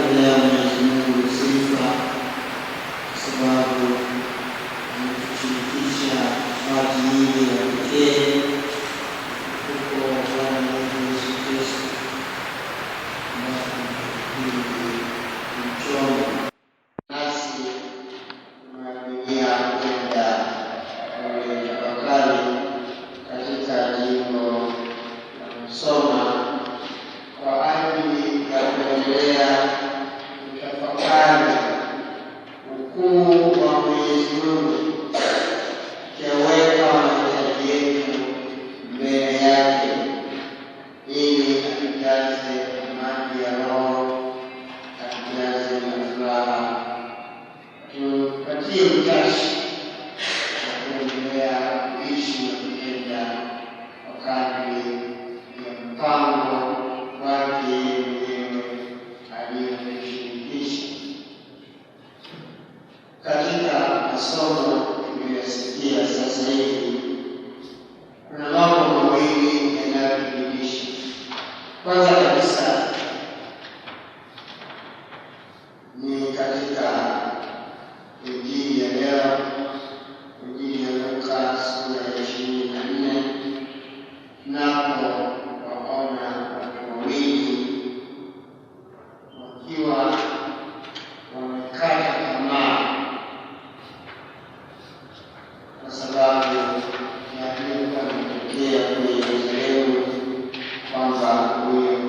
kumtolea Mwenyezi Mungu sifa kwa sababu ametushirikisha wakati hili ya pekee huko Bwana Mungu Yesu Kristo mchongo nasi tunaendelea kwenda tafakari katika jimbo la Musoma kwa ajili ya kuendelea kutafakari ukuu wa Mwenyezi Mungu, kuweka mahitaji yetu mbele yake ili atujaze amani ya roho, atujaze na furaha, tupatie utashi wa kuendelea kuishi na kutenda kwa kadri ya mpango wake mwenyewe aliyotushirikisha. Katika masomo tuliyosikia sasa hivi, kuna mambo mawili yanayotufundisha. Kwanza kabisa ni katika Injili ya leo, Injili ya Luka sura ya 24, napo waona watu wawili wakiwa wamekata tamaa kwa sababu ya aliyekuwa ametokea kule Yerusalemu, kwamba huyo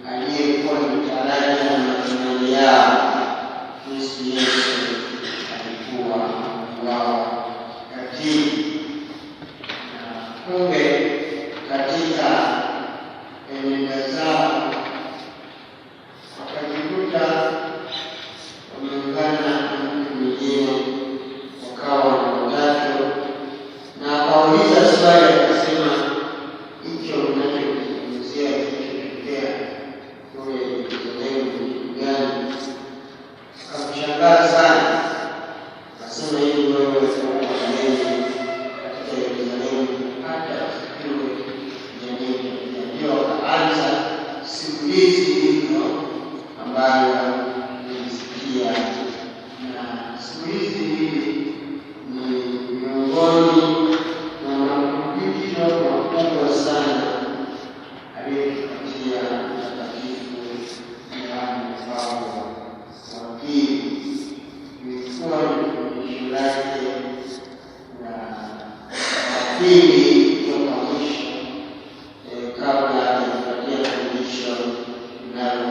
aliyekuwa mtaraji na matumaini yao Kristo Yesu alikuwa ameuawa katili. Na kumbe katika eneo zao wakajikuta wameungana na mtu mwingine, wakawa watatu, na akauliza swali akasema, hicho unachozungumzia kilichotokea kule Yerusalemu ni kitu gani? Akamshangaa sana, akasema, hivi wewe utakuwa mwenyeji katika Yerusalemu hata usikue jamii. Ndio akaanza simulizi hilo ambayo nilisikia, na simulizi hili ni miongoni mwa mafundisho makubwa sana aliyotupatia Mtakatifu Yohane Paulo wa Pili. Ilikuwa ni fundisho lake la pili kutoka mwisho kabla ya kupatia fundisho linalo